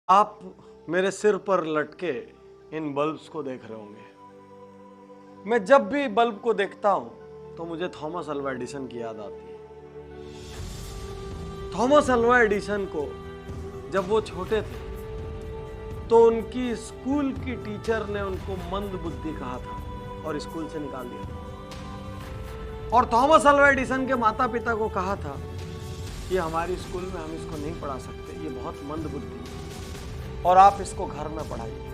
आप मेरे सिर पर लटके इन बल्ब्स को देख रहे होंगे। मैं जब भी बल्ब को देखता हूं तो मुझे थॉमस अल्वा एडिसन की याद आती है। थॉमस अल्वा एडिसन को जब वो छोटे थे तो उनकी स्कूल की टीचर ने उनको मंद बुद्धि कहा था और स्कूल से निकाल दिया था। और थॉमस अल्वा एडिसन के माता पिता को कहा था कि हमारी स्कूल में हम इसको नहीं पढ़ा सकते, ये बहुत मंद बुद्धि है और आप इसको घर में पढ़ाइए।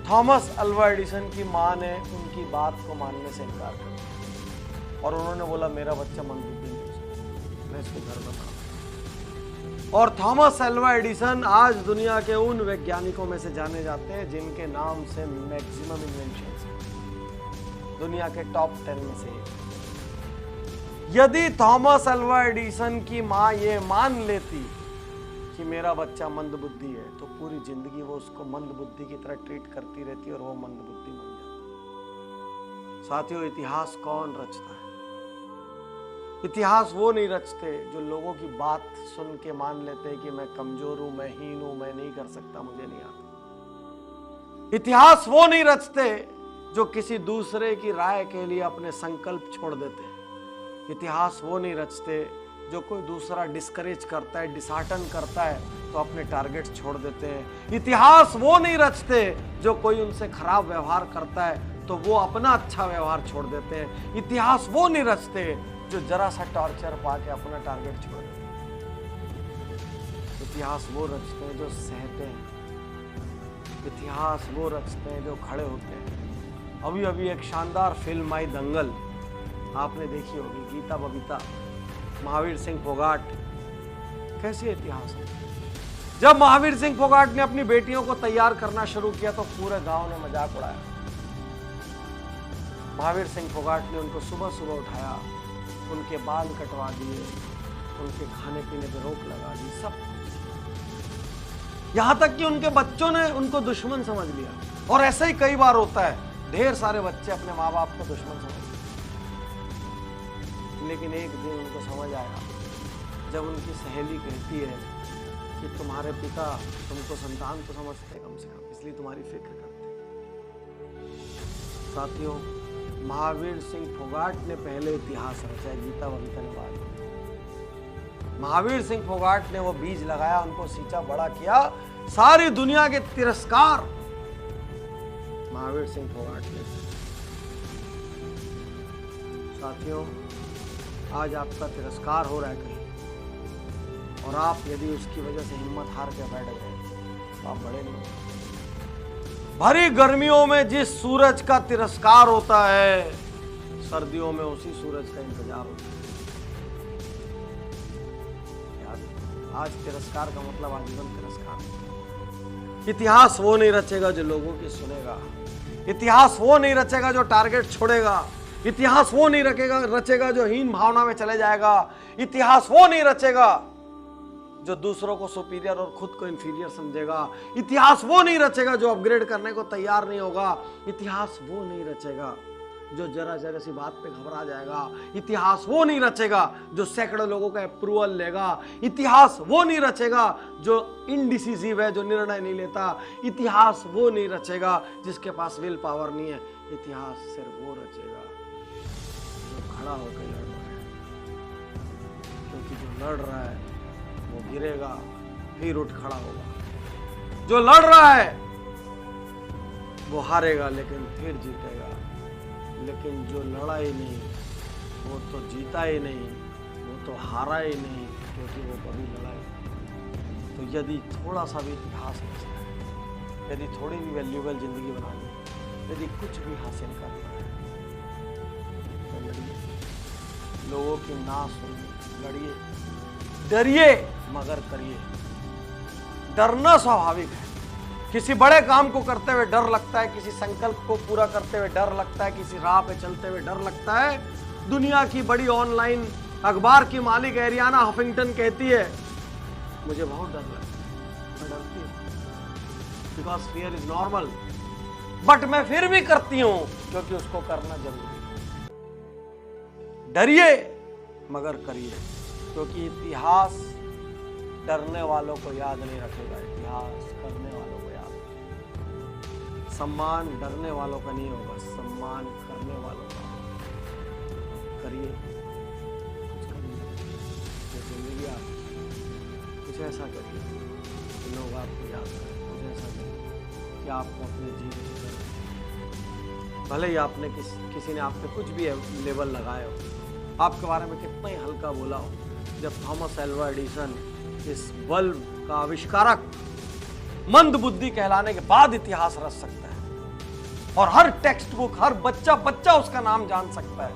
थॉमस अल्वा एडिसन की मां ने उनकी बात को मानने से इनकार कर दिया और उन्होंने बोला मेरा बच्चा मंदबुद्धि नहीं हो सकता, मैं इसको घर में पढ़ाऊंगा। और थॉमस अल्वा एडिसन आज दुनिया के उन वैज्ञानिकों में से जाने जाते हैं जिनके नाम से मैक्सिमम इन्वेंशंस हैं, दुनिया के टॉप 10 में से एक। यदि थॉमस अल्वा एडिसन की मां ये मान लेती कि मेरा बच्चा मंदबुद्धि है तो पूरी जिंदगी वो उसको मंदबुद्धि की तरह ट्रीट करती रहती और वो मंदबुद्धि बन जाता। साथियों, इतिहास कौन रचता है? इतिहास वो नहीं रचते जो लोगों की बात सुन के मान लेते हैं कि मैं कमजोर हूं, मैं हीन हूं, मैं नहीं कर सकता, मुझे नहीं आता। इतिहास वो नहीं रचते जो किसी दूसरे की राय के लिए अपने संकल्प छोड़ देते। इतिहास वो नहीं रचते जो कोई दूसरा डिस्करेज करता है, डिसहार्टन करता है तो अपने टारगेट छोड़ देते हैं। इतिहास वो नहीं रचते जो कोई उनसे खराब व्यवहार करता है तो वो अपना अच्छा व्यवहार छोड़ देते हैं। इतिहास वो नहीं रचते जो जरा सा टॉर्चर पाके अपना टारगेट छोड़ देते हैं। इतिहास वो रचते हैं जो सहते हैं। इतिहास वो रचते हैं जो खड़े होते हैं। अभी अभी एक शानदार फिल्म आई दंगल, आपने देखी होगी, गीता बबीता, महावीर सिंह फोगाट। कैसी इतिहास है। जब महावीर सिंह फोगाट ने अपनी बेटियों को तैयार करना शुरू किया तो पूरे गांव ने मजाक उड़ाया। महावीर सिंह फोगाट ने उनको सुबह सुबह उठाया, उनके बाल कटवा दिए, उनके खाने पीने पर रोक लगा दी, सब। यहां तक कि उनके बच्चों ने उनको दुश्मन समझ लिया। और ऐसा ही कई बार होता है, ढेर सारे बच्चे अपने माँ बाप को दुश्मन समझ। लेकिन एक दिन उनको समझ आया जब उनकी सहेली कहती है कि तुम्हारे पिता तुमको संतान तो समझते कम से कम, इसलिए तुम्हारी फिक्र करते। साथियों, महावीर सिंह फोगाट ने पहले इतिहास रचा, गीता बबीता ने बाद। महावीर सिंह फोगाट ने वो बीज लगाया, उनको सींचा, बड़ा किया, सारी दुनिया के तिरस्कार महावीर सिंह फोगाट ने। साथियों, आज आपका तिरस्कार हो रहा है कहीं और आप यदि उसकी वजह से हिम्मत हार के बैठ गए तो आप बड़े नहीं हो। भरी गर्मियों में जिस सूरज का तिरस्कार होता है, सर्दियों में उसी सूरज का इंतजार होता है। आज तिरस्कार का मतलब आजीवन तिरस्कार। इतिहास वो नहीं रचेगा जो लोगों की सुनेगा। इतिहास वो नहीं रचेगा जो टारगेट छोड़ेगा। इतिहास वो नहीं रचेगा जो हीन भावना में चले जाएगा। इतिहास वो नहीं रचेगा जो दूसरों को सुपीरियर और खुद को इंफीरियर समझेगा। इतिहास वो नहीं रचेगा जो अपग्रेड करने को तैयार नहीं होगा। इतिहास वो नहीं रचेगा जो जरा जरा सी बात पे घबरा जाएगा। इतिहास वो नहीं रचेगा जो सैकड़ों लोगों का अप्रूवल लेगा। इतिहास वो नहीं रचेगा जो इनडिसिसिव है, जो निर्णय नहीं लेता। इतिहास वो नहीं रचेगा जिसके पास विल पावर नहीं है। इतिहास सिर्फ वो रचेगा खड़ा होकर लड़ रहा है, क्योंकि जो लड़ रहा है वो गिरेगा फिर उठ खड़ा होगा। जो लड़ रहा है वो हारेगा लेकिन फिर जीतेगा। लेकिन जो लड़ा ही नहीं वो तो जीता ही नहीं, वो तो हारा ही नहीं, क्योंकि वो कभी लड़ा ही नहीं। तो यदि थोड़ा सा भी इतिहास रचना है, यदि थोड़ी भी वैल्यूएबल जिंदगी बनानी है, यदि कुछ भी हासिल करना है तो लड़िए, लोगों की ना सुनिए, लड़िए, डरिए मगर करिए। डरना स्वाभाविक है। किसी बड़े काम को करते हुए डर लगता है, किसी संकल्प को पूरा करते हुए डर लगता है, किसी राह पे चलते हुए डर लगता है। दुनिया की बड़ी ऑनलाइन अखबार की मालिक एरियाना हफिंगटन कहती है मुझे बहुत डर लगता है, मैं डरती हूं because fear is normal, but मैं फिर भी करती हूं क्योंकि उसको करना जरूरी है। डरिए मगर करिए, क्योंकि इतिहास डरने वालों को याद नहीं रखेगा, इतिहास करने वालों को याद रखेगा। सम्मान डरने वालों का नहीं होगा, सम्मान करने वालों का होगा। करिए, कुछ करिए, ये जिंदगी आप कुछ ऐसा करिए कि लोग आपको याद करें, कुछ ऐसा करिए कि आपको अपने जीवन में, भले ही आपने किसी ने आप पे कुछ भी लेबल लगाए हो, आपके बारे में कितना ही हल्का बोला हो, जब थॉमस एल्वा एडिसन इस बल्ब का आविष्कारक मंद बुद्धि कहलाने के बाद इतिहास रच सकता है और हर टेक्स्ट बुक, हर बच्चा उसका नाम जान सकता है।